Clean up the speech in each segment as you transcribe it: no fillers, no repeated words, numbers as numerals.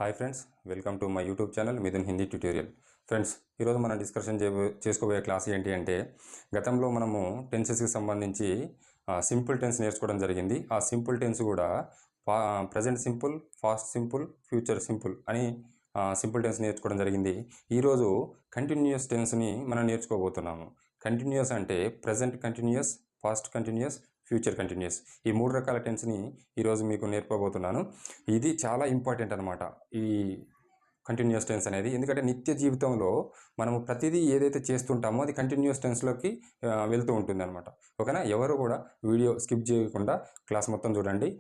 Hi friends, welcome to my YouTube channel Mithun Hindi tutorial. Friends, ఈరోజు మనం discussion చేసుకోబోయే class ఏంటి అంటే, గతంలో మనము టెన్సెస్కి సంబంధించి సింపుల్ టెన్స్ నేర్చుకోవడం జరిగింది. ఆ సింపుల్ టెన్స్ కూడా present simple, fast simple, future simple అని సింపుల్ టెన్స్ నేర్చుకోవడం జరిగింది. ఈరోజు కంటిన్యూస్ టెన్స్ని మనం నేర్చుకోబోతున్నాము. కంటిన్యూస్ అంటే present continuous, fast continuous, future continuous. ఈ మూడు రకాల టెన్స్ని ఈరోజు మీకు నేర్పబోతున్నాను. ఇది చాలా ఇంపార్టెంట్ అనమాట, ఈ కంటిన్యూస్ టెన్స్ అనేది. ఎందుకంటే నిత్య జీవితంలో మనము ప్రతిదీ ఏదైతే చేస్తుంటామో అది కంటిన్యూస్ టెన్స్లోకి వెళ్తూ ఉంటుంది అనమాట. ఓకేనా? ఎవరు కూడా వీడియో స్కిప్ చేయకుండా క్లాస్ మొత్తం చూడండి,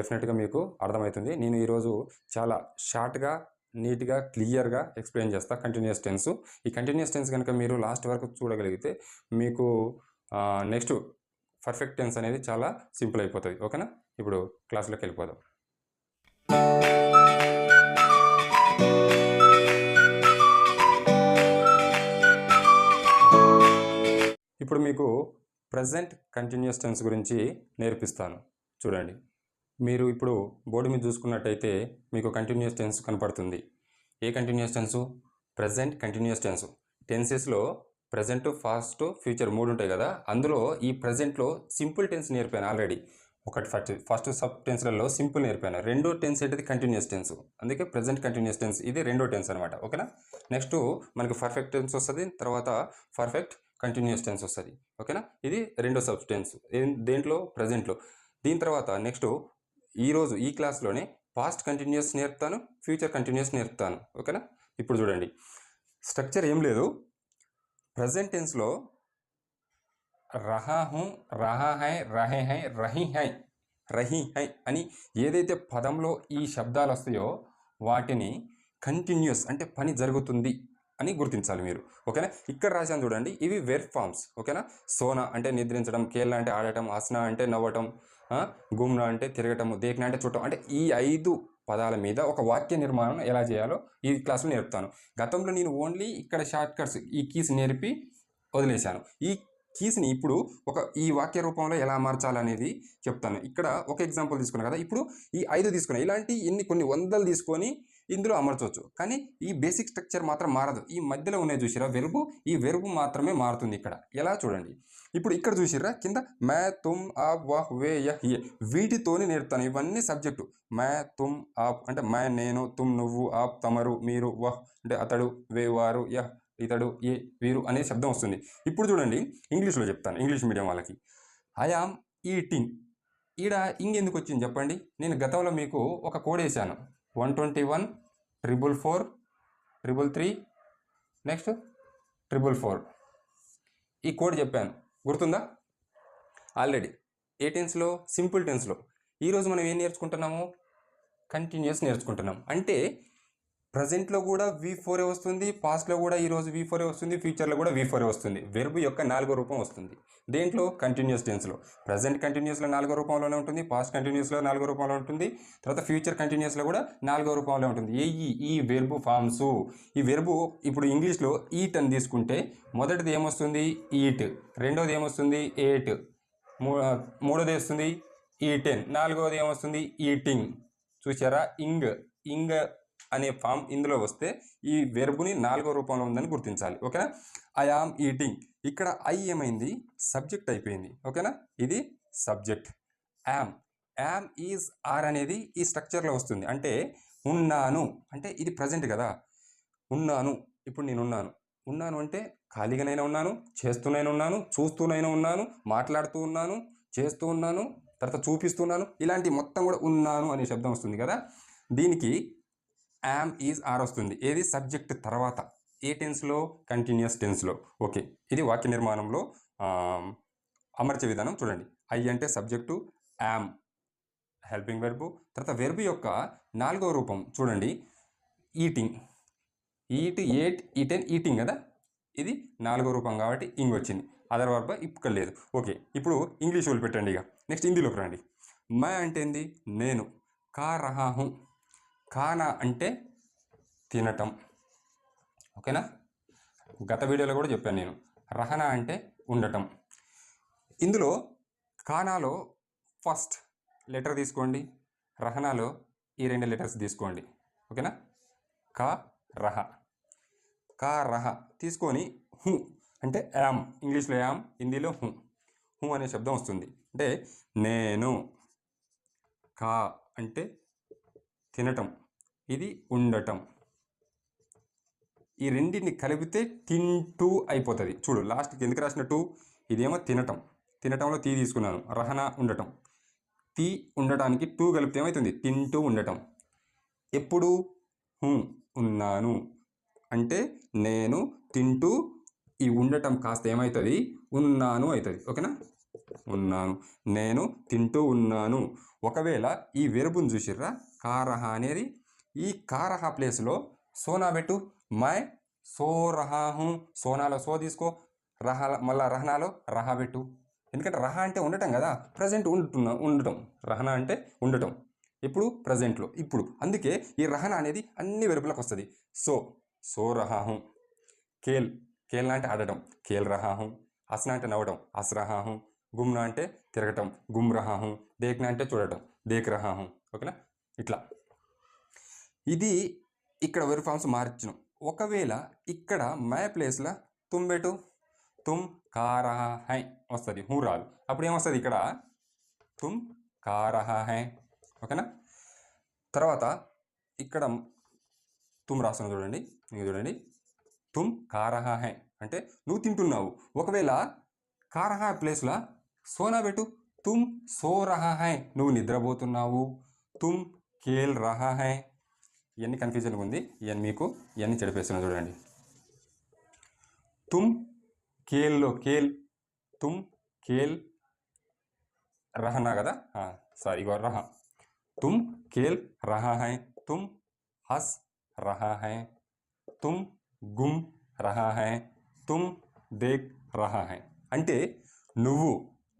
డెఫినెట్గా మీకు అర్థమవుతుంది. నేను ఈరోజు చాలా షార్ట్గా, నీట్గా, క్లియర్గా ఎక్స్ప్లెయిన్ చేస్తాను కంటిన్యూస్ టెన్స్. ఈ కంటిన్యూస్ టెన్స్ కనుక మీరు లాస్ట్ వరకు చూడగలిగితే మీకు నెక్స్ట్ పర్ఫెక్ట్ టెన్స్ అనేది చాలా సింపుల్ అయిపోతుంది. ఓకేనా? ఇప్పుడు క్లాస్లోకి వెళ్ళిపోదాం. ఇప్పుడు మీకు ప్రజెంట్ కంటిన్యూస్ టెన్స్ గురించి నేర్పిస్తాను. చూడండి, మీరు ఇప్పుడు బోర్డు మీద చూసుకున్నట్టయితే మీకు కంటిన్యూస్ టెన్స్ కనపడుతుంది. ఏ continuous tense? Present continuous tense. టెన్సెస్లో ప్రజెంట్, ఫాస్ట్, ఫ్యూచర్ మూడు ఉంటాయి కదా. అందులో ఈ ప్రజెంట్లో సింపుల్ టెన్స్ నేర్పాను ఆల్రెడీ. ఒకటి ఫస్ట్ సబ్ టెన్స్లలో సింపుల్ నేర్పాను. రెండో టెన్స్ ఏంటిది? Continuous tense. అందుకే ప్రజెంట్ కంటిన్యూస్ టెన్స్, ఇది రెండో టెన్స్ అనమాట. ఓకేనా? నెక్స్ట్ మనకి పర్ఫెక్ట్ టెన్స్ వస్తుంది, తర్వాత పర్ఫెక్ట్ కంటిన్యూస్ టెన్స్ వస్తుంది. ఓకేనా? ఇది రెండో సబ్ టెన్స్ దేంట్లో? ప్రజెంట్లో. దీని తర్వాత నెక్స్ట్ ఈరోజు ఈ క్లాస్లోనే పాస్ట్ కంటిన్యూస్ నేర్పుతాను, ఫ్యూచర్ కంటిన్యూస్ నేర్పుతాను. ఓకేనా? ఇప్పుడు చూడండి, స్ట్రక్చర్ ఏం లేదు. ప్రజెంట్ టెన్స్లో రహా హూ, రహా హై, రహే హై, రహీ హై, రహీ హై అని ఏదైతే పదంలో ఈ శబ్దాలు వస్తాయో వాటిని కంటిన్యూస్ అంటే పని జరుగుతుంది అని గుర్తించాలి మీరు. ఓకేనా? ఇక్కడ రాశాను చూడండి, ఇవి వెర్బ్ ఫామ్స్. ఓకేనా? సోనా అంటే నిద్రించడం, కేల్నా అంటే ఆడటం, హస్నా అంటే నవ్వటం, గుమ్నా అంటే తిరగటం, దేఖ్నా అంటే చూడటం. అంటే ఈ 5 పదాల మీద ఒక వాక్య నిర్మాణం ఎలా చేయాలో ఈ క్లాస్లో నేర్పుతాను. గతంలో నేను ఓన్లీ ఇక్కడ షార్ట్ కట్స్, ఈ కీస్ నేర్పి వదిలేశాను. ఈ కీస్ని ఇప్పుడు ఈ వాక్య రూపంలో ఎలా మార్చాలనేది చెప్తాను. ఇక్కడ ఒక ఎగ్జాంపుల్ తీసుకున్నాను కదా, ఇప్పుడు ఈ 5 తీసుకున్నాను. ఇలాంటి కొన్ని వందలు తీసుకొని ఇందులో అమర్చవచ్చు, కానీ ఈ బేసిక్ స్ట్రక్చర్ మాత్రం మారదు. ఈ మధ్యలో ఉన్నాయి చూసిరా వెర్బు, ఈ వెర్బు మాత్రమే మారుతుంది ఇక్కడ. ఎలా చూడండి, ఇప్పుడు ఇక్కడ చూసిర్రా కింద మే, తుమ్, ఆప్, వాహ్, వే, యహ్, యే వీటితోని నేర్పుతాను. ఇవన్నీ సబ్జెక్టు. మే, తుమ్, ఆప్ అంటే మే నేను, తుమ్ నువ్వు, ఆప్ తమరు, మీరు, వహ్ అంటే అతడు, వే వారు, యహ్ ఇతడు, ఏ వీరు అనే శబ్దం వస్తుంది. ఇప్పుడు చూడండి, ఇంగ్లీష్లో చెప్తాను, ఇంగ్లీష్ మీడియం వాళ్ళకి. I am eating. ఈడ ఇంకెందుకు వచ్చింది చెప్పండి? నేను గతంలో మీకు ఒక కోడ్ వేసాను, 121 444 333 నెక్స్ట్ 444. ఈ కోడ్ చెప్పాను, గుర్తుందా? ఆల్రెడీ ఏ టెన్స్లో? సింపుల్ టెన్స్లో. ఈరోజు మనం ఏం నేర్చుకుంటున్నాము? కంటిన్యూస్ నేర్చుకుంటున్నాం. అంటే ప్రజెంట్లో కూడా V4 వస్తుంది, పాస్ట్లో కూడా ఈరోజు V4 వస్తుంది, ఫ్యూచర్లో కూడా V4 వస్తుంది. వెర్బ్ యొక్క 4వ రూపం వస్తుంది. దేంట్లో? కంటిన్యూస్ టెన్స్లో. ప్రజెంట్ కంటిన్యూస్లో 4వ రూపంలోనే ఉంటుంది, పాస్ట్ కంటిన్యూస్లో 4వ రూపంలో ఉంటుంది, తర్వాత ఫ్యూచర్ కంటిన్యూస్లో కూడా 4వ రూపంలో ఉంటుంది. ఈ వెర్బ్ ఫామ్స్. ఈ వెర్బు ఇప్పుడు ఇంగ్లీష్లో ఈట్ అని తీసుకుంటే మొదటిది ఏమొస్తుంది? ఈట్. రెండోది ఏమొస్తుంది? ఏట్. మూడోది వస్తుంది ఈటెన్. నాలుగవది ఏమొస్తుంది? ఈటింగ్. చూసారా? ఇంగ్ అనే ఫామ్ ఇందులో వస్తే ఈ వెర్బుని 4వ రూపంలో ఉందని గుర్తించాలి. ఓకేనా? I am eating. ఇక్కడ ఐ ఏమైంది? సబ్జెక్ట్ అయిపోయింది. ఓకేనా? ఇది సబ్జెక్ట్. యామ్ ఈజ్ ఆర్ అనేది ఈ స్ట్రక్చర్లో వస్తుంది. అంటే ఉన్నాను అంటే ఇది ప్రజెంట్ కదా. ఉన్నాను, ఇప్పుడు నేను ఉన్నాను అంటే ఖాళీగానైనా ఉన్నాను, చేస్తూనైనా ఉన్నాను, చూస్తూనైనా ఉన్నాను, మాట్లాడుతూ ఉన్నాను, చేస్తూ ఉన్నాను, తర్వాత చూపిస్తున్నాను, ఇలాంటి మొత్తం కూడా ఉన్నాను అనే శబ్దం వస్తుంది కదా. దీనికి యామ్ ఈజ్ ఆర్ వస్తుంది. ఏది? సబ్జెక్ట్ తర్వాత. ఏ టెన్స్లో? కంటిన్యూస్ టెన్స్లో. ఓకే, ఇది వాక్య నిర్మాణంలో అమర్చే విధానం. చూడండి, ఐ అంటే సబ్జెక్టు, యామ్ హెల్పింగ్ వెర్బు, తర్వాత వెర్బు యొక్క 4వ రూపం చూడండి, ఈటింగ్. ఈటెన్ ఈటింగ్ కదా, ఇది 4వ రూపం కాబట్టి ఇంగ్ వచ్చింది. అదర్ వర్బ్ ఇక్కడ లేదు. ఓకే, ఇప్పుడు ఇంగ్లీష్ వాళ్ళు పెట్టండి. ఇక నెక్స్ట్ హిందీలోకి రండి. మే అంటే ఏంది? నేను. కా రహా హూ. ఖానా అంటే తినటం. ఓకేనా? గత వీడియోలో కూడా చెప్పాను నేను. రహనా అంటే ఉండటం. ఇందులో ఖానాలో ఫస్ట్ లెటర్ తీసుకోండి, రహనాలో ఈ 2 లెటర్స్ తీసుకోండి. ఓకేనా. కా రహ, కా రహ తీసుకొని హూ అంటే యామ్, ఇంగ్లీష్లో యామ్, హిందీలో హూ, హూ అనే శబ్దం వస్తుంది. అంటే నేను, కా అంటే తినటం, ఇది ఉండటం, ఈ రెండింటిని కలిపితే తింటూ అయిపోతుంది. చూడు లాస్ట్కి ఎందుకు రాసినట్టు, ఇదేమో తినటం, తినటంలో తీ తీసుకున్నాను, రహన ఉండటం, తీ ఉండటానికి టూ కలిపితే ఏమవుతుంది, తింటూ ఉండటం. ఎప్పుడు ఉన్నాను అంటే నేను తింటూ, ఈ ఉండటం కాస్త ఏమవుతుంది, ఉన్నాను అవుతుంది. ఓకేనా, ఉన్నాను, నేను తింటూ ఉన్నాను. ఒకవేళ ఈ వెర్బుని చూసిర్రా, కారహ అనేది, ఈ కారహ ప్లేస్లో సోనా పెట్టు, మై సో రహా హూ, సోనాలో సో తీసుకో, రహ మళ్ళా రహనాలో రహా పెట్టు. ఎందుకంటే రహ అంటే ఉండటం కదా, ప్రజెంట్ ఉండటం, రహన అంటే ఉండటం, ఇప్పుడు ప్రజెంట్లో ఇప్పుడు. అందుకే ఈ రహన అనేది అన్ని వెర్బులకు వస్తుంది. సో, సో రహా హూ, కేల్, కేల్నా అంటే ఆడటం, కేల్ రహా హూ, హస్నా అంటే నవ్వటం, హస్ రహా హూ, గుమ్నా అంటే తిరగటం, గుమ్ రహా హూ, దేఖ్నా అంటే చూడటం, దేక్ రహా హూ. ఓకేనా, ఇట్లా ఇది ఇక్కడ వెర్బ్ ఫామ్స్ మార్చడం. ఒకవేళ ఇక్కడ మై ప్లేస్లో తుమ్ పెట్టు, తుమ్ కా రహా హై వస్తుంది, హూ రాదు. అప్పుడు ఏమొస్తుంది ఇక్కడ, తుమ్ కా రహా హై. ఓకేనా, తర్వాత ఇక్కడ తుమ్ రాస్తున్నా చూడండి, మీరు చూడండి, తుమ్ కా రహా హై అంటే నువ్వు తింటున్నావు. ఒకవేళ కా రహా ప్లేస్లో సోనా పెట్టు, తుమ్ సో రహా హై, నువ్వు నిద్రపోతున్నావు, తుమ్ కేల్ రహా హై. ఇవన్నీ కన్ఫ్యూజన్గా ఉంది, ఇవన్నీ మీకు ఇవన్నీ చెడిపేస్తున్నాను చూడండి. తుమ్ కేల్లో కేల్, తుమ్ కేల్ रहना కదా, sorry ego రహా, Tum Khel రహా high, Tum has రహా high, తుమ్ గుమ్ రహా హై, తుమ్ దేక్ రహా హై. అంటే నువ్వు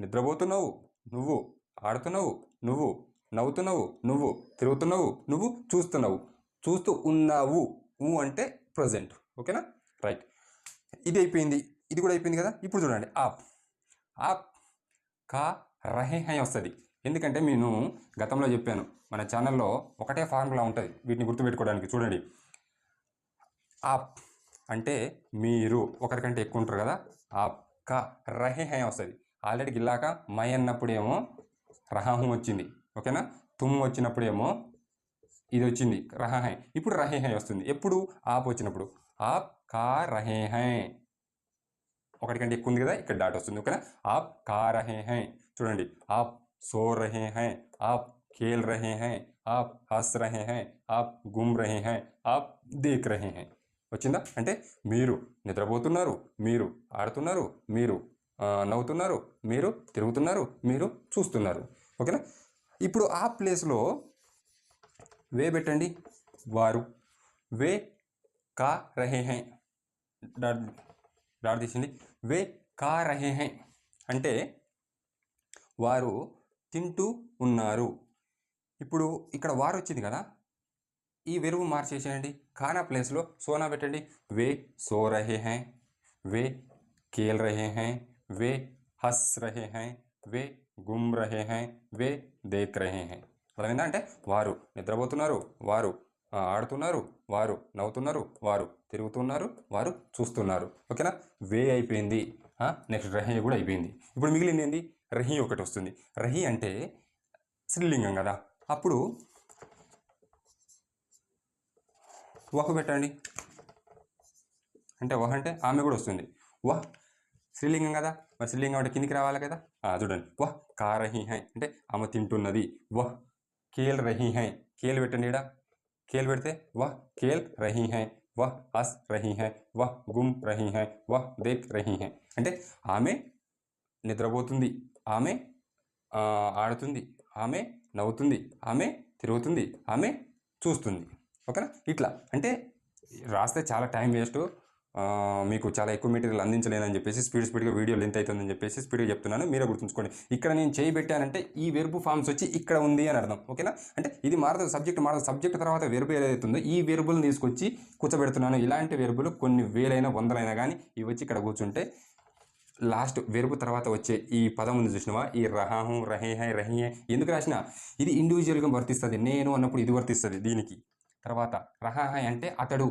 నిద్రపోతున్నావు, నువ్వు ఆడుతున్నావు, నువ్వు నవ్వుతున్నావు, నువ్వు తిరుగుతున్నావు, నువ్వు చూస్తున్నావు, చూస్తూ ఉన్నావు. అంటే ప్రజెంట్. ఓకేనా, రైట్, ఇది అయిపోయింది, ఇది కూడా అయిపోయింది కదా. ఇప్పుడు చూడండి, ఆప్, ఆప్ కా రహే హై వస్తుంది. ఎందుకంటే నేను గతంలో చెప్పాను, మన ఛానల్లో ఒకటే ఫార్ములా ఉంటుంది వీటిని గుర్తుపెట్టుకోవడానికి. చూడండి, ఆప్ అంటే మీరు, ఒకరికంటే ఎక్కువ ఉంటారు కదా, ఆప్ కా రహే హై వస్తుంది. ఆల్రెడీ గిల్లాక మై అన్నప్పుడేమో రహాహం వచ్చింది. ఓకేనా, తుమ్ వచ్చినప్పుడేమో ఇది వచ్చింది రహా హై. ఇప్పుడు రహే హై వస్తుంది ఎప్పుడు, ఆప్ వచ్చినప్పుడు. ఆప్ కా రహే హై, ఒకటికంటే ఎక్కువ ఉంది కదా, ఇక్కడ డాట్ వస్తుంది. ఓకేనా, ఆప్ కా రహే హై. చూడండి, ఆప్ సో రహే హై, ఆప్ ఖేల్ రహే హై, ఆప్ హస్ రహే హై, ఆప్ గుమ్ రహే హై, ఆప్ దేక్ రహే హై. వచ్చిందా, అంటే మీరు నిద్రపోతున్నారు, మీరు ఆడుతున్నారు, మీరు నవ్వుతున్నారు, మీరు తిరుగుతున్నారు, మీరు చూస్తున్నారు. ఓకేనా, ఇప్పుడు ఆ ప్లేస్లో వే పెట్టండి, వారు, వే కా రహే హై, డాట్ తీసింది, వే కా రహే హై అంటే వారు తింటూ ఉన్నారు. ఇప్పుడు ఇక్కడ వారు వచ్చింది కదా, ఈ వెరువు మార్చేసేయండి, ఖానా ప్లేస్లో సోనా పెట్టండి, వే సో రహే హై, వే కేల్ రహే హై, వే హస్ రహే హై, వే గుమ్ రహే హై, వే దేక్ రహే హై. అర్థమైందా, అంటే వారు నిద్రపోతున్నారు, వారు ఆడుతున్నారు, వారు నవ్వుతున్నారు, వారు తిరుగుతున్నారు, వారు చూస్తున్నారు. ఓకేనా, వే అయిపోయింది, నెక్స్ట్ రహి కూడా అయిపోయింది. ఇప్పుడు మిగిలింది ఏంది, రహి ఒకటి వస్తుంది. రహి అంటే స్త్రీలింగం కదా, అప్పుడు వహ్ పెట్టండి, అంటే వహ్ అంటే ఆమె కూడా వస్తుంది. వహ్ స్త్రీలింగం కదా, మరి స్త్రీలింగం అంటే కిందికి రావాలి కదా. చూడండి, వహ్ కా రహి హై అంటే ఆమె తింటున్నది. వహ్ కేల్ రహి హై, కేల్ పెట్టండి, ఇక్కడ కేల్ పెడితే వహ్ కేల్ రహి హై, వహ్ హస్ రహి హై, వహ్ గుమ్ రహి హై, వహ్ దేక్ రహి హై. అంటే ఆమె నిద్రపోతుంది, ఆమె ఆడుతుంది, ఆమె నవ్వుతుంది, ఆమె తిరుగుతుంది, ఆమె చూస్తుంది. ఓకేనా, ఇట్లా అంటే రాస్తే చాలా టైం వేస్ట్, మీకు చాలా ఎక్కువ మెటీరియల్ అందించలేనని చెప్పేసి స్పీడ్గా వీడియో లెంత్ అవుతుందని చెప్పేసి స్పీడ్గా చెప్తున్నాను, మీరే గుర్తుంచుకోండి. ఇక్కడ నేను చేయబెట్టానంటే ఈ వెర్బ్ ఫామ్స్ వచ్చి ఇక్కడ ఉంది అని అర్థం. ఓకేనా, అంటే ఇది మారదు, సబ్జెక్ట్ మారదు, సబ్జెక్ట్ తర్వాత వెర్బ్ ఏదైతుందో ఈ వెర్బులను తీసుకొచ్చి కూర్చోబెడుతున్నాను. ఇలాంటి వెర్బులు కొన్ని వేలైనా వందలైనా కానీ ఇవి వచ్చి ఇక్కడ కూర్చుంటే లాస్ట్ వెర్బు తర్వాత వచ్చే ఈ పదం ఉంది చూసినావా, ఈ రహాహు రహే హై రహి హై ఎందుకు రాసిన, ఇది ఇండివిజువల్గా వర్తిస్తుంది. నేను అన్నప్పుడు ఇది వర్తిస్తుంది దీనికి, తర్వాత రహా హై అంటే అతడు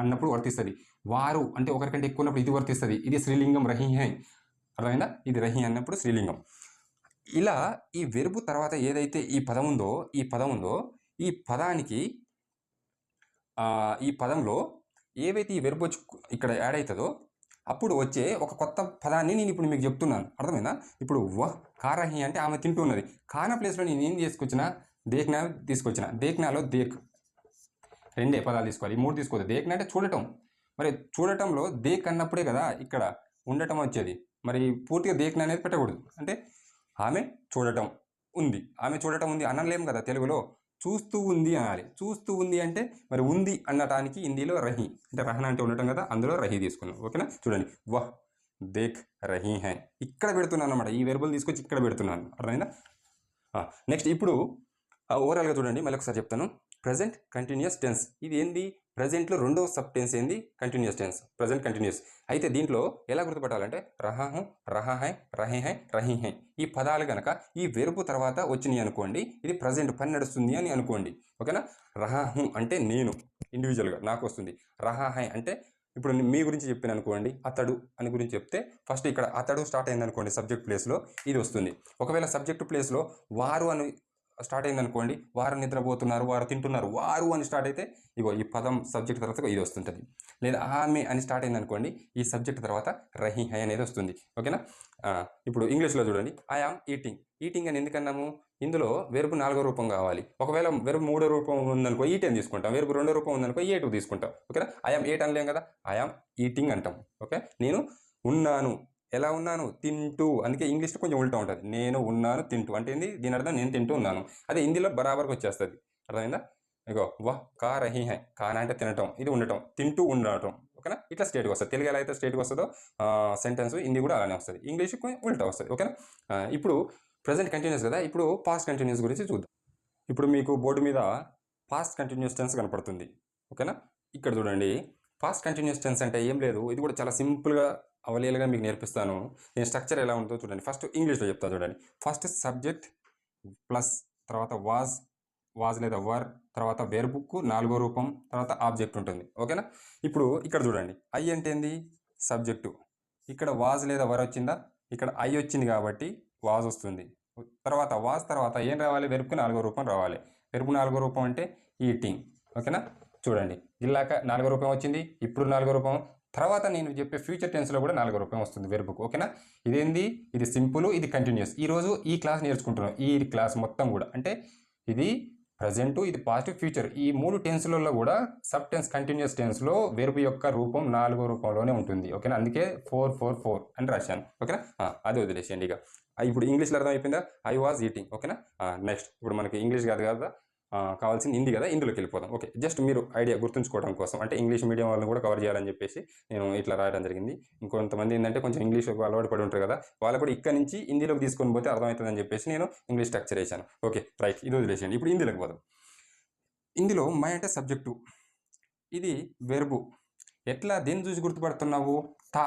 అన్నప్పుడు వర్తిస్తుంది. వారు అంటే ఒకరికంటే ఎక్కువ ఉన్నప్పుడు ఇది వర్తిస్తుంది. ఇది స్త్రీలింగం రహీ హై, అర్థమైందా? ఇది రహీ అన్నప్పుడు స్త్రీలింగం. ఇలా ఈ వెర్బు తర్వాత ఏదైతే ఈ పదం ఉందో ఈ పదానికి ఈ పదంలో ఏవైతే ఈ వెర్బు వచ్చి ఇక్కడ యాడ్ అవుతుందో అప్పుడు వచ్చే ఒక కొత్త పదాన్ని నేను ఇప్పుడు మీకు చెప్తున్నాను, అర్థమైందా? ఇప్పుడు కారహి అంటే ఆమె తింటూ ఉన్నది. కాన ప్లేస్లో నేను ఏం తీసుకొచ్చిన, దేఖ్నా తీసుకొచ్చిన. దేఖ్నాలో దేక్ రెండే పదాలు తీసుకోవాలి, ఈ 3 తీసుకోవద్దు. దేఖ్నా అంటే చూడటం. మరి చూడటంలో దేక్ అన్నప్పుడే కదా ఇక్కడ ఉండటం వచ్చేది. మరి పూర్తిగా దేఖ్నా అనేది పెట్టకూడదు. అంటే ఆమె చూడటం ఉంది, ఆమె చూడటం ఉంది అనలేం కదా తెలుగులో, చూస్తూ ఉంది అనాలి. చూస్తూ ఉంది అంటే మరి ఉంది అనటానికి హిందీలో రహీ, అంటే రహన అంటే ఉండటం కదా, అందులో రహీ తీసుకున్నాం. ఓకేనా? చూడండి, వహ్ దేఖ్ రహీ హై ఇక్కడ పెడుతున్నాను అనమాట. ఈ వెర్బుల్ తీసుకొచ్చి ఇక్కడ పెడుతున్నాను, అర్థమైందా? నెక్స్ట్ ఇప్పుడు ఓవరాల్గా చూడండి, మళ్ళీ ఒకసారి చెప్తాను. ప్రజెంట్ కంటిన్యూస్ టెన్స్, ఇది ఏంది? ప్రజెంట్లో రెండో సబ్ టెన్స్ ఏంది? Continuous tense, present continuous. అయితే దీంట్లో ఎలా గుర్తుపట్టాలంటే రహాహు, రహాహై, రహీహై, రహీహై ఈ పదాలు కనుక ఈ వెర్బు తర్వాత వచ్చినాయి అనుకోండి, ఇది ప్రజెంట్ పని నడుస్తుంది అని అనుకోండి. ఓకేనా? రహాహు అంటే నేను ఇండివిజువల్గా నాకు వస్తుంది. రహాహై అంటే ఇప్పుడు మీ గురించి చెప్పాను అనుకోండి, అతడు అని గురించి చెప్తే ఫస్ట్ ఇక్కడ అతడు స్టార్ట్ అయింది అనుకోండి, సబ్జెక్ట్ ప్లేస్లో ఇది వస్తుంది. ఒకవేళ సబ్జెక్ట్ ప్లేస్లో వారు అని స్టార్ట్ అయింది అనుకోండి, వారు నిద్రపోతున్నారు, వారు తింటున్నారు, వారు అని స్టార్ట్ అయితే ఇగో ఈ పదం సబ్జెక్ట్ తర్వాత ఇది వస్తుంటుంది. లేదా ఆమె అని స్టార్ట్ అయింది అనుకోండి, ఈ సబ్జెక్ట్ తర్వాత రహీ హై అనేది వస్తుంది. ఓకేనా? ఇప్పుడు ఇంగ్లీష్లో చూడండి, ఐ ఆమ్ ఈటింగ్. ఈటింగ్ అని ఎందుకన్నాము? ఇందులో వెర్బు 4వ రూపం కావాలి. ఒకవేళ వెర్బు 3వ రూపం ఉందనుకో ఈట్ అని తీసుకుంటాం, వెర్బు 2వ రూపం ఉందనుకో ఏటు తీసుకుంటాం. ఓకేనా? ఐ ఆమ్ ఈట్ అనలేం కదా, ఐ ఆమ్ ఈటింగ్ అంటాం. ఓకే, నేను ఉన్నాను, ఎలా ఉన్నాను? తింటూ. అందుకే ఇంగ్లీష్లో కొంచెం ఉల్టా ఉంటుంది, నేను ఉన్నాను తింటూ అంటే ఏంది? దీని అర్థం నేను తింటూ ఉన్నాను. అదే హిందీలో బరాబర్గా వచ్చేస్తుంది, అర్థమైందా? ఇగో వహ్ కా రహీ హై, కానా అంటే తినటం, ఇది ఉండటం, తింటూ ఉండటం. ఓకేనా? ఇట్లా స్టేట్గా వస్తుంది. తెలుగు ఎలా అయితే స్టేట్గా వస్తుందో సెంటెన్స్, హిందీ కూడా అలానే వస్తుంది. ఇంగ్లీష్ ఉల్టా వస్తుంది. ఓకేనా? ఇప్పుడు ప్రజెంట్ కంటిన్యూస్ కదా, ఇప్పుడు పాస్ట్ కంటిన్యూస్ గురించి చూద్దాం. ఇప్పుడు మీకు బోర్డు మీద పాస్ట్ కంటిన్యూస్ టెన్స్ కనపడుతుంది. ఓకేనా? ఇక్కడ చూడండి, పాస్ట్ కంటిన్యూస్ టెన్స్ అంటే ఏం లేదు, ఇది కూడా చాలా సింపుల్గా అవలీలుగా మీకు నేర్పిస్తాను. నేను స్ట్రక్చర్ ఎలా ఉంటుందో చూడండి. ఫస్ట్ ఇంగ్లీష్లో చెప్తా చూడండి. ఫస్ట్ సబ్జెక్ట్ ప్లస్ తర్వాత వాజ్ లేదా వర్, తర్వాత వెర్బుకు 4వ రూపం, తర్వాత ఆబ్జెక్ట్ ఉంటుంది. ఓకేనా? ఇప్పుడు ఇక్కడ చూడండి, ఐ అంటే ఏంది? సబ్జెక్టు. ఇక్కడ వాజ్ లేదా వర్ వచ్చిందా? ఇక్కడ ఐ వచ్చింది కాబట్టి వాజ్ వస్తుంది. తర్వాత వాజ్ తర్వాత ఏం రావాలి? వెర్బుకు 4వ రూపం రావాలి. వెర్బు 4వ రూపం అంటే ఈటింగ్. ఓకేనా? చూడండి, ఇలాక 4వ రూపం వచ్చింది, ఇప్పుడు 4వ రూపం, తర్వాత నేను చెప్పే ఫ్యూచర్ టెన్స్లో కూడా 4వ రూపం వస్తుంది వెర్బుకు. ఓకేనా? ఇదేంది? ఇది సింపుల్, ఇది కంటిన్యూస్. ఈరోజు ఈ క్లాస్ నేర్చుకుంటున్నాం, ఈ క్లాస్ మొత్తం కూడా. అంటే ఇది ప్రజెంటు, ఇది పాస్ట్, ఫ్యూచర్, ఈ 3 టెన్స్లలో కూడా సబ్ టెన్స్ కంటిన్యూస్ టెన్స్లో వెర్బు యొక్క రూపం 4వ రూపంలోనే ఉంటుంది. ఓకేనా? అందుకే 4 అని రాశాను. ఓకేనా? అది వదిలేసేయండి. ఇక ఇప్పుడు ఇంగ్లీష్లో అర్థమైపోయిందా? I was eating. ఓకేనా? నెక్స్ట్ ఇప్పుడు మనకి ఇంగ్లీష్ కాదు కదా కావాల్సింది, హిందీ కదా, ఇందులోకి వెళ్ళిపోదాం. ఓకే, జస్ట్ మీరు ఐడియా గుర్తుంచుకోవడం కోసం, అంటే ఇంగ్లీష్ మీడియం వాళ్ళని కూడా కవర్ చేయాలని చెప్పేసి నేను ఇట్లా రాయడం జరిగింది. ఇంకొంతమంది ఏంటంటే కొంచెం ఇంగ్లీష్ అలవాటు పడి ఉంటారు కదా, వాళ్ళు కూడా ఇక్కడ నుంచి హిందీలోకి తీసుకొని పోతే అర్థమవుతుందని చెప్పేసి నేను ఇంగ్లీష్ స్ట్రక్చర్ వేసాను. ఓకే, రైట్, ఇది వదిలేసేయండి. ఇప్పుడు హిందీలోకి పోదాం. ఇందులో మై అంటే సబ్జెక్టు, ఇది వెర్బు. ఎట్లా దేన్ని చూసి గుర్తుపడుతున్నావు? తా.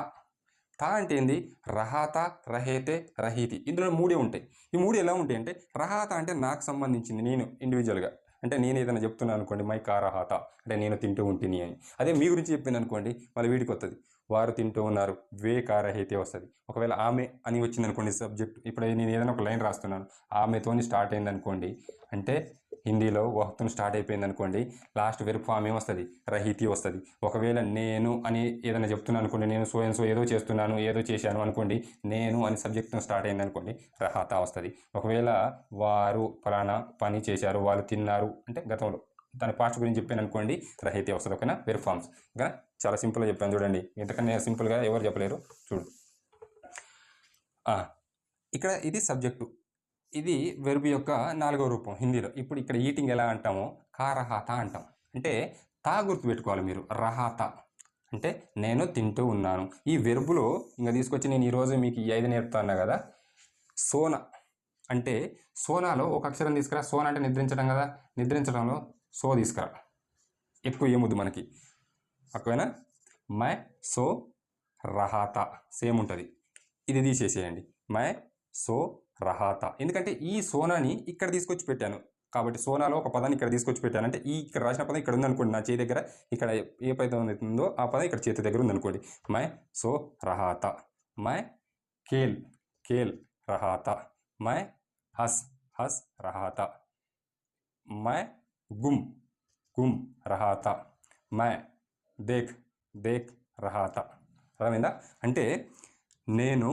తా అంటే ఏంది? రహాత, రహేతే, రహీతి. ఇందులో 3 ఉంటాయి. ఈ 3 ఎలా ఉంటాయి అంటే, రహాత అంటే నాకు సంబంధించింది, నేను ఇండివిజువల్గా, అంటే నేను ఏదైనా చెప్తున్నాను అనుకోండి, మై కా రహాత అంటే నేను తింటూ ఉంటుంది అని. అదే మీ గురించి చెప్పింది అనుకోండి, మళ్ళీ వీడికి వస్తుంది, వారు తింటూ ఉన్నారు, వే కా రహేతే వస్తుంది. ఒకవేళ ఆమె అని వచ్చింది అనుకోండి సబ్జెక్ట్, ఇప్పుడు నేను ఏదైనా ఒక లైన్ రాస్తున్నాను, ఆమెతోని స్టార్ట్ అయింది అనుకోండి, అంటే హిందీలో వహ్తుని స్టార్ట్ అయిపోయింది అనుకోండి, లాస్ట్ వెర్బ్ ఫామ్ ఏమొస్తుంది? రహీతి వస్తుంది. ఒకవేళ నేను అని ఏదైనా చెప్తున్నాను అనుకోండి, నేను సో అండ్ సో ఏదో చేస్తున్నాను, ఏదో చేశాను అనుకోండి, నేను అని సబ్జెక్ట్తో స్టార్ట్ అయింది అనుకోండి, రహాతా వస్తుంది. ఒకవేళ వారు ఫలానా పని చేశారు, వాళ్ళు తిన్నారు అంటే గతంలో దాని పాస్ట్ గురించి చెప్పాను అనుకోండి, రహీతి వస్తుంది. ఓకేనా? Verb forms. ఓకేనా? చాలా సింపుల్గా చెప్పాను చూడండి, ఇంతకన్నా సింపుల్గా ఎవరు చెప్పలేరు. చూడు, ఇక్కడ ఇది సబ్జెక్టు, ఇది వెర్బ్ యొక్క 4వ రూపం హిందీలో. ఇప్పుడు ఇక్కడ ఈటింగ్ ఎలా అంటామో, కా రహాత అంటాం. అంటే తా గుర్తుపెట్టుకోవాలి మీరు, రహాత అంటే నేను తింటూ ఉన్నాను. ఈ వెర్బులో ఇంకా తీసుకొచ్చి నేను ఈరోజు మీకు ఈ 5 నేర్పుతాను కదా. సోనా అంటే, సోనాలో ఒక అక్షరం తీసుకురా. సోనా అంటే నిద్రించడం కదా, నిద్రించడంలో సో తీసుకురా. ఎక్కువ ఏముద్దు మనకి, ఓకేనా? మై సో రహాత సేమ్ ఉంటుంది, ఇది తీసేసేయండి. మై సో రహాత, ఎందుకంటే ఈ సోనాని ఇక్కడ తీసుకొచ్చి పెట్టాను, కాబట్టి సోనాలో ఒక పదాన్ని ఇక్కడ తీసుకొచ్చి పెట్టాను. అంటే ఈ ఇక్కడ రాసిన పదం ఇక్కడ ఉందనుకోండి నా చేతి దగ్గర, ఇక్కడ ఏ పదం ఉందో ఆ పదం ఇక్కడ చేతి దగ్గర ఉందనుకోండి. మై సో రహాత, మై కేల్ కేల్ రహాత, మై హస్ హస్ రహాత, మై గుమ్ గుమ్ రహాత, మై దేక్ దేక్ రహాత. అర్థమైందా? అంటే నేను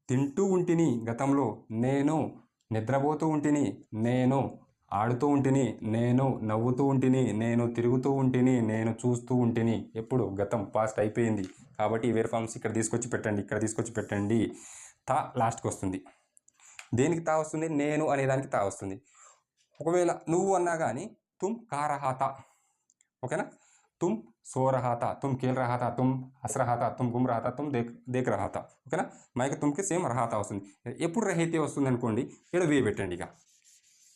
తింటూ ఉంటిని గతంలో, నేను నిద్రపోతూ ఉంటిని, నేను ఆడుతూ ఉంటిని, నేను నవ్వుతూ ఉంటిని, నేను తిరుగుతూ ఉంటిని, నేను చూస్తూ ఉంటిని. ఎప్పుడు? గతం, పాస్ట్ అయిపోయింది. కాబట్టి ఈ వేర్ ఫార్మ్స్ ఇక్కడ తీసుకొచ్చి పెట్టండి, ఇక్కడ తీసుకొచ్చి పెట్టండి. తా లాస్ట్కి వస్తుంది. దేనికి తా వస్తుంది? నేను అనేదానికి తా వస్తుంది. ఒకవేళ నువ్వు అన్నా కానీ తుమ్ కా రహాత, ఓకేనా? తుమ్ so రహాత, Tum Khel రహాత, Tum has రహాత, తుమ్ గుమ్ రహాత, తుమ్ దేక్ రహాత, ఓకేనా? మైకి తుమ్కి సేమ్ రహాత వస్తుంది. ఎప్పుడు రహైతే వస్తుంది అనుకోండి, ఇక్కడ వే పెట్టండి. ఇక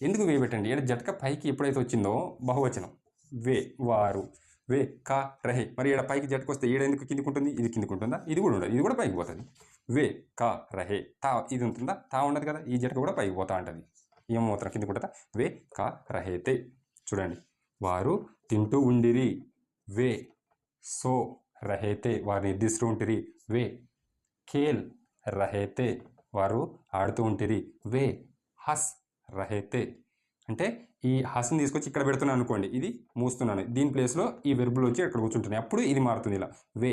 ఎందుకు వే పెట్టండి? ఇక్కడ జట్క పైకి ఎప్పుడైతే వచ్చిందో బహువచనం వే, వారు, వే కా రహే. మరి ఇక్కడ పైకి జట్కు వస్తే ఈడ ఎందుకు కిందికి ఉంటుంది? ఇది కిందికి ఉంటుందా? ఇది కూడా ఉండదు, ఇది కూడా పైకి పోతుంది. వే కా రహే, తా ఇది ఉంటుందా? తా ఉండదు కదా, ఈ జట్క కూడా పైకి పోతా ఉంటుంది. ఏమవుతాం? కిందికి ఉంటుందా? వే కా రహేతే. చూడండి, వారు తింటూ ఉండిరి, వే సో రహేతే, వారు నిర్దిస్తూ ఉంటిరి. వే ఖేల్ రహేతే, వారు ఆడుతూ ఉంటిరి. వే హస్ రహేతే, అంటే ఈ హస్ని తీసుకొచ్చి ఇక్కడ పెడుతున్నాను అనుకోండి, ఇది మూస్తున్నాను, దీని ప్లేస్లో ఈ వెర్బులు వచ్చి ఇక్కడ కూర్చుంటున్నాయి, అప్పుడు ఇది మారుతుంది ఇలా. వే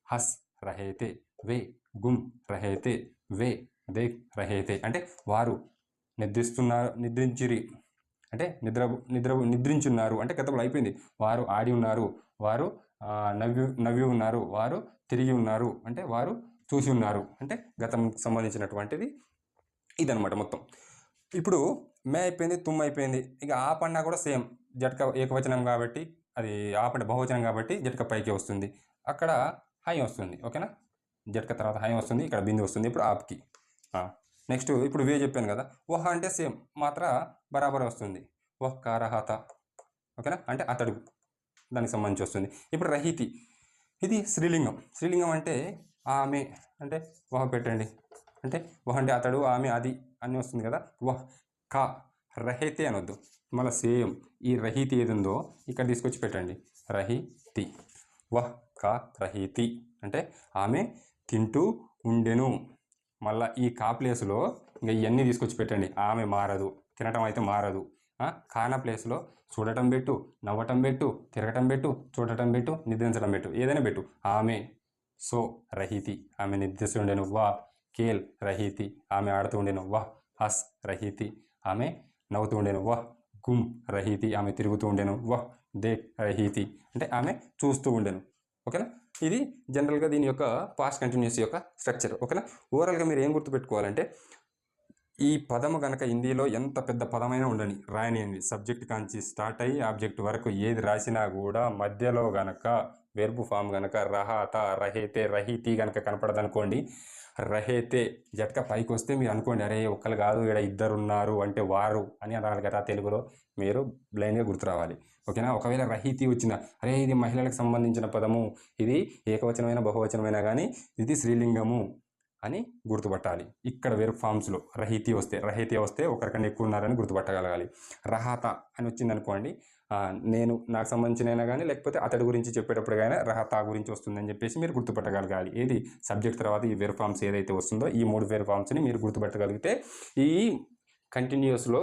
హస్ రహేతే, వే గుమ్ రహేతే, వే దేక్ రహేతే. అంటే వారు నిద్రించిరి, అంటే నిద్రించున్నారు అంటే గతంలో అయిపోయింది. వారు ఆడి ఉన్నారు, వారు నవ్వి ఉన్నారు, వారు తిరిగి ఉన్నారు, అంటే వారు చూసి ఉన్నారు, అంటే గతం సంబంధించినటువంటిది ఇదనమాట మొత్తం. ఇప్పుడు మే అయిపోయింది, తుమ్ అయిపోయింది. ఇక ఆ పన్నా కూడా సేమ్, జట్క ఏకవచనం కాబట్టి, అది ఆపండి బహువచనం కాబట్టి జట్క పైకి వస్తుంది, అక్కడ హై వస్తుంది, ఓకేనా? జట్క తర్వాత హై వస్తుంది, ఇక్కడ బిందు వస్తుంది. ఇప్పుడు ఆప్కి. నెక్స్ట్ ఇప్పుడు వే చెప్పాను కదా, వహ అంటే సేమ్ మాత్ర బరాబర్ వస్తుంది. వహ్ కా రహాత, ఓకేనా? అంటే అతడు, దానికి సంబంధించి వస్తుంది. ఇప్పుడు రహితి, ఇది స్త్రీలింగం. స్త్రీలింగం అంటే ఆమె, అంటే వహ పెట్టండి, అంటే వహ అంటే అతడు, ఆమె, అది అని వస్తుంది కదా. వహ్ కా రహేతే అనొద్దు, మళ్ళీ సేమ్ ఈ రహితి ఏది ఉందో ఇక్కడ తీసుకొచ్చి పెట్టండి, రహితి. వహ్ కా రహితి అంటే ఆమె తింటూ ఉండెను. మళ్ళీ ఈ కా ప్లేస్లో ఇంకా ఇవన్నీ తీసుకొచ్చి పెట్టండి. ఆమె మారదు, తినటం అయితే మారదు. కానా ప్లేస్లో చూడటం పెట్టు, నవ్వటం పెట్టు, తిరగటం పెట్టు, చూడటం పెట్టు, నిద్రించడం పెట్టు, ఏదైనా పెట్టు. ఆమె సో రహితి, ఆమె నిద్రిస్తూ ఉండేను. వా కేల్ రహితి, ఆమె ఆడుతూ ఉండేను. వహ్ హస్ రహితి, ఆమె నవ్వుతూ ఉండేను. వహ్ గుమ్ రహితి, ఆమె తిరుగుతూ ఉండేను. వహ్ దేక్ రహితి, అంటే ఆమె చూస్తూ ఉండేను. ఓకేనా? ఇది జనరల్గా దీని యొక్క పాస్ట్ కంటిన్యూస్ యొక్క స్ట్రక్చర్, ఓకేనా? ఓవరాల్గా మీరు ఏం గుర్తుపెట్టుకోవాలంటే, ఈ పదము కనుక హిందీలో ఎంత పెద్ద పదమైనా ఉండని రాయనియండి, సబ్జెక్ట్ కాంచి స్టార్ట్ అయ్యి ఆబ్జెక్ట్ వరకు ఏది రాసినా కూడా మధ్యలో గనక వెర్బ్ ఫామ్ కనుక రహాత, రహేతే, రహితి కనుక కనపడదనుకోండి, రహేతే జట్క పైకి వస్తే మీరు అనుకోండి, అరే ఒక్కరు కాదు ఇక్కడ ఇద్దరు ఉన్నారు అంటే వారు అని అనాలి కదా తెలుగులో. మీరు బ్లైండ్గా గుర్తు రావాలి, ఓకేనా? ఒకవేళ రహితి వచ్చిన, అరే ఇది మహిళలకు సంబంధించిన పదము, ఇది ఏకవచనమైన బహువచనమైనా కానీ ఇది స్త్రీలింగము అని గుర్తుపట్టాలి. ఇక్కడ వెర్బ్ ఫామ్స్లో రహితి వస్తే ఒకరికన్నా ఎక్కువ ఉన్నారని గుర్తుపట్టగలగాలి. రహాత అని వచ్చింది అనుకోండి, నేను నాకు సంబంధించిన కానీ లేకపోతే అతడి గురించి చెప్పేటప్పుడు కానీ రహతా గురించి వస్తుందని చెప్పేసి మీరు గుర్తుపట్టగలగాలి. ఏది సబ్జెక్ట్ తర్వాత ఈ వెర్బ్ ఫామ్స్ ఏదైతే వస్తుందో ఈ 3 వెర్బ్ ఫామ్స్ని మీరు గుర్తుపట్టగలిగితే ఈ కంటిన్యూస్లో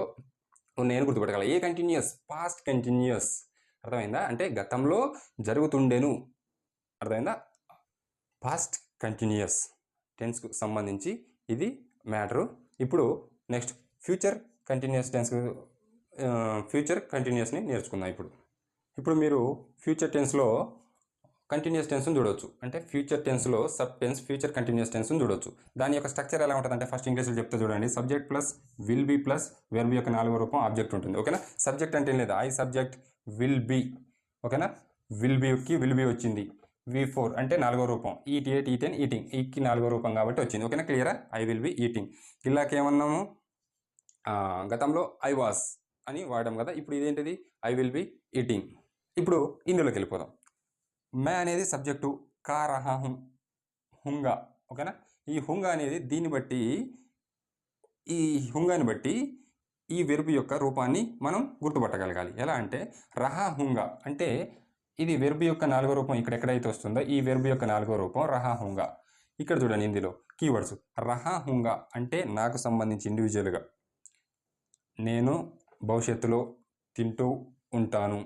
నేను గుర్తుపట్టగలను. ఏ కంటిన్యూస్? Past continuous. అర్థమైందా? అంటే గతంలో జరుగుతుండెను, అర్థమైందా? పాస్ట్ కంటిన్యూస్ టెన్స్కు సంబంధించి ఇది మ్యాటరు. ఇప్పుడు నెక్స్ట్ ఫ్యూచర్ కంటిన్యూస్ని నేర్చుకుందాం. ఇప్పుడు మీరు ఫ్యూచర్ టెన్స్లో కంటిన్యూస్ టెన్స్ని చూడవచ్చు. అంటే ఫ్యూచర్ టెన్స్లో సబ్ టెన్స్ ఫ్యూచర్ కంటిన్యూస్ టెన్స్ని చూడవచ్చు. దాని యొక్క స్ట్రక్చర్ ఎలా ఉంటుందంటే, ఫస్ట్ ఇంగ్లీష్లో చెప్తే చూడండి, subject plus will be plus verb యొక్క 4వ రూపం ఆబ్జెక్ట్ ఉంటుంది, ఓకేనా? సబ్జెక్ట్ అంటే ఏం లేదు, ఐ సబ్జెక్ట్ విల్ బీ, ఓకేనా? విల్ బీ వచ్చింది. V4 అంటే 4వ రూపం, ఈట్ ఈటెన్ ఈటింగ్, ఈకి 4వ రూపం కాబట్టి వచ్చింది, ఓకేనా? క్లియరా? I will be eating. ఇలాకేమన్నాము, గతంలో ఐ వాస్ అని వాడాం కదా, ఇప్పుడు ఇదేంటిది? I will be eating. ఇప్పుడు ఇందులోకి వెళ్ళిపోదాం. మే అనేది సబ్జెక్టు, కా రహా హుంగా, ఓకేనా? ఈ హుంగా అనేది ఈ హుంగాని బట్టి ఈ వెర్బ్ యొక్క రూపాన్ని మనం గుర్తుపట్టగలగాలి. ఎలా అంటే రహా హుంగా అంటే ఇది వెర్బ్ యొక్క 4వ రూపం ఇక్కడ ఎక్కడైతే వస్తుందో ఈ వెర్బ్ యొక్క 4వ రూపం రహా హుంగా. ఇక్కడ చూడండి ఇందులో కీవర్డ్స్ రహా హుంగా అంటే నాకు సంబంధించి ఇండివిజువల్గా నేను భవిష్యత్తులో తింటూ ఉంటాను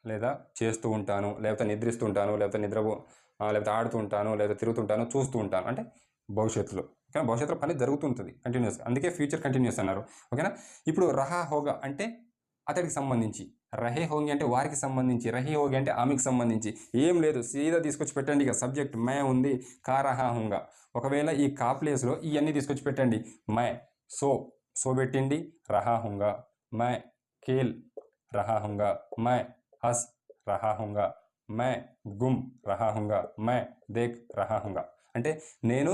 లేదా చేస్తూ ఉంటాను లేకపోతే నిద్రిస్తూ ఉంటాను లేకపోతే ఆడుతూ ఉంటాను లేదా తిరుగుతుంటాను చూస్తూ ఉంటాను అంటే భవిష్యత్తులో. ఓకేనా, భవిష్యత్తులో పని జరుగుతుంటుంది కంటిన్యూస్, అందుకే ఫ్యూచర్ కంటిన్యూస్ అన్నారు. ఓకేనా, ఇప్పుడు రహా హోగా అంటే అతడికి సంబంధించి, రహే హోంగి అంటే వారికి సంబంధించి, రహీ హోగి అంటే ఆమెకి సంబంధించి. ఏం లేదు, సీదా తీసుకొచ్చి పెట్టండి. ఇక సబ్జెక్ట్ మే ఉంది, కా రహా హోంగా. ఒకవేళ ఈ కా ప్లేస్లో ఇవన్నీ తీసుకొచ్చి పెట్టండి. మే సో పెట్టిండి రహా హోంగా, మే खेल रहा हूँगा, मैं हंस रहा हूँगा, मैं गुम रहा हूँगा, मैं देख रहा हूँगा. అంటే నేను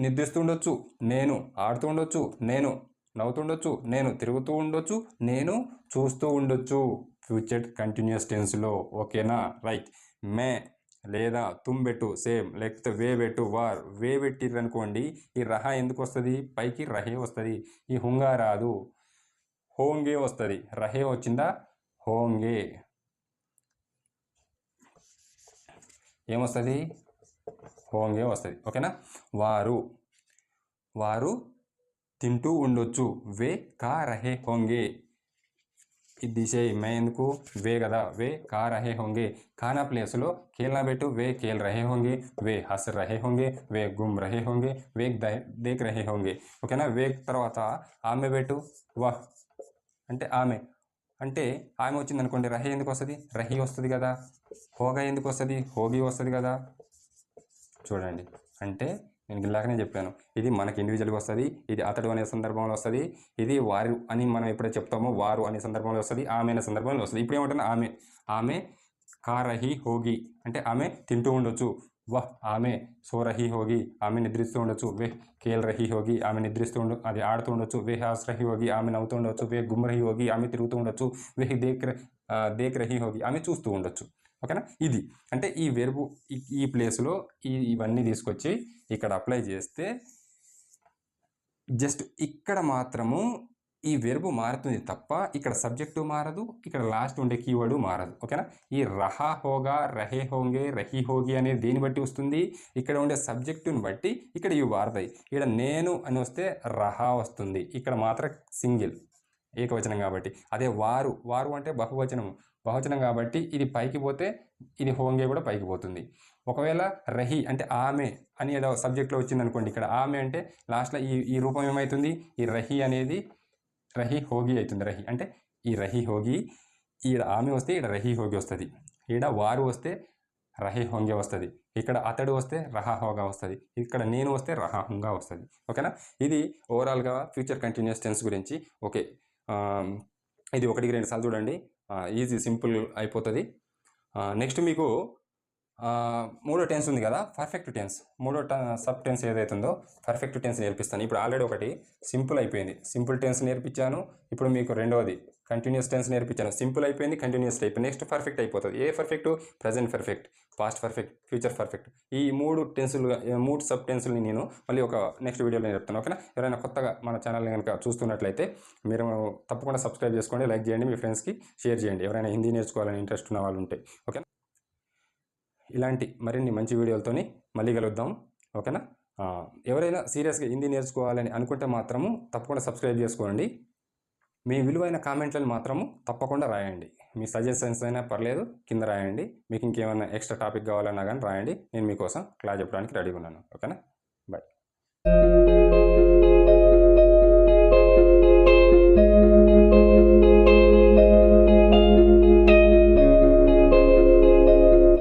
నిద్రిస్తూ ఉండొచ్చు, నేను ఆడుతూ ఉండొచ్చు, నేను నవ్వుతుండొచ్చు, నేను తిరుగుతూ ఉండొచ్చు, నేను చూస్తూ ఉండొచ్చు ఫ్యూచర్ కంటిన్యూస్ టెన్స్లో. ఓకేనా, రైట్. మే లేదా తుమ్ పెట్టు సేమ్, లేకపోతే వే పెట్టు వార్. వే పెట్టిర్రు అనుకోండి ఈ రహా ఎందుకు వస్తుంది, పైకి రహే వస్తుంది, ఈ హుంగా రాదు, హోంగే వస్తుంది. రహే వచ్చిందా, హోంగే ఏమొస్తుంది, హోంగే వస్తుంది. ఓకేనా, వారు తింటూ ఉండొచ్చు, వే కా రహే హోంగే. ఇది తీసేయి, మే ఎందుకు, వే కదా, వే కా రహే హోంగే. ఖానా ప్లేస్లో ఖేల్నా పెట్టు, వే ఖేల్ రహే హోంగే, వే హస్ రహే హోంగే, వే గుమ్ రహే హోంగే, వే దేక్ రహే హోంగే. ఓకేనా, వే తర్వాత ఆమె పెట్టు, వాహ్ అంటే ఆమె, అంటే ఆమె వచ్చింది అనుకోండి రహే ఎందుకు వస్తుంది, రహీ వస్తుంది కదా. హోగా ఎందుకు వస్తుంది, హోగి వస్తుంది కదా. చూడండి, అంటే నేను ఇలాగనే చెప్పాను, ఇది మనకి ఇండివిజువల్గా వస్తుంది, ఇది అతడు అనే సందర్భంలో వస్తుంది, ఇది వారు అని మనం ఎప్పుడైతే చెప్తామో వారు అనే సందర్భంలో వస్తుంది, ఆమె అనే సందర్భంలో వస్తుంది. ఇప్పుడు ఏమంటున్నా, ఆమె కా రహీ హోగి అంటే ఆమె తింటూ ఉండొచ్చు, వహ్ ఆమె సో రహీ హోగి ఆమె నిద్రిస్తూ ఉండొచ్చు, వే కేల్ రహీ హోగి ఆమె అది ఆడుతూ ఉండొచ్చు, వే హాస్ రహీ హోగి ఆమె నవ్వుతూ ఉండొచ్చు, వే గుమ్ రహీ హోగి ఆమె తిరుగుతూ ఉండొచ్చు, వే దేక్ రహీ హోగి ఆమె చూస్తూ ఉండొచ్చు. ఓకేనా, ఇది అంటే ఈ వెర్బు ఈ ప్లేస్లో ఇవన్నీ తీసుకొచ్చి ఇక్కడ అప్లై చేస్తే జస్ట్ ఇక్కడ మాత్రము ఈ వెర్బు మారుతుంది తప్ప ఇక్కడ సబ్జెక్టు మారదు, ఇక్కడ లాస్ట్ ఉండే కీవర్డు మారదు. ఓకేనా, ఈ రహా హోగా, రహే హోంగే, రహీ హోగి అనేది దేని బట్టి వస్తుంది, ఇక్కడ ఉండే సబ్జెక్టుని బట్టి ఇక్కడ ఇవి వారతాయి. ఇక్కడ నేను అని వస్తే రహా వస్తుంది, ఇక్కడ మాత్రం సింగిల్ ఏకవచనం కాబట్టి. అదే వారు అంటే బహువచనం కాబట్టి ఇది పైకి పోతే ఇది హోంగే కూడా పైకి పోతుంది. ఒకవేళ రహి అంటే ఆమె అని ఏదో సబ్జెక్ట్లో వచ్చింది అనుకోండి, ఇక్కడ ఆమె అంటే లాస్ట్లో ఈ రూపం ఏమవుతుంది, ఈ రహి అనేది రహి హోగి అవుతుంది. రహి అంటే ఈ రహి హోగి, ఈడ ఆమె వస్తే ఈడ రహి హోగి వస్తుంది, ఈడ వారు వస్తే రహే హోంగే వస్తుంది, ఇక్కడ అతడు వస్తే రహా హోగా వస్తుంది, ఇక్కడ నేను వస్తే రహా హుంగా వస్తుంది. ఓకేనా, ఇది ఓవరాల్గా ఫ్యూచర్ కంటిన్యూస్ టెన్స్ గురించి. ఓకే, ఇది 1-2 సార్లు చూడండి, ఈజీ సింపుల్ అయిపోతుంది. నెక్స్ట్ మీకు మూడో టెన్స్ ఉంది కదా, పర్ఫెక్ట్ టెన్స్. మూడో సబ్ టెన్స్ ఏదైతుందో పర్ఫెక్ట్ టెన్స్ నేర్పిస్తాను. ఇప్పుడు ఆల్రెడీ ఒకటి సింపుల్ అయిపోయింది, సింపుల్ టెన్స్ నేర్పించాను. ఇప్పుడు మీకు రెండవది కంటిన్యూస్ టెన్స్ నేర్పించాను. సింపుల్ అయిపోయింది, కంటిన్యూస్ అయిపోయింది. నెక్స్ట్ పర్ఫెక్ట్ అయిపోతుంది. A perfect, present perfect, past perfect, future perfect. ఈ 3 సబ్ టెన్స్ని నేను మళ్ళీ ఒక నెక్స్ట్ వీడియోలో చెప్తాను. ఓకేనా, ఎవరైనా కొత్తగా మన ఛానల్ని కనుక చూస్తున్నట్లయితే మీరు తప్పకుండా సబ్స్క్రైబ్ చేసుకోండి, లైక్ చేయండి, మీ ఫ్రెండ్స్కి షేర్ చేయండి, ఎవరైనా హిందీ నేర్చుకోవాలని ఇంట్రెస్ట్ ఉన్న వాళ్ళు ఉంటే. ఓకేనా, ఇలాంటి మరిన్ని మంచి వీడియోలతోని మళ్ళీ కలుద్దాం. ఓకేనా, ఎవరైనా సీరియస్గా హిందీ నేర్చుకోవాలని అనుకుంటే మాత్రము తప్పకుండా సబ్స్క్రైబ్ చేసుకోండి. మీ విలువైన కామెంట్లను మాత్రము తప్పకుండా రాయండి. మీ సజెషన్స్ అయినా పర్లేదు, కింద రాయండి. మీకు ఇంకేమైనా ఎక్స్ట్రా టాపిక్ కావాలన్నా కానీ రాయండి, నేను మీకోసం క్లాస్ చెప్పడానికి రెడీగా ఉన్నాను. ఓకేనా, బాయ్.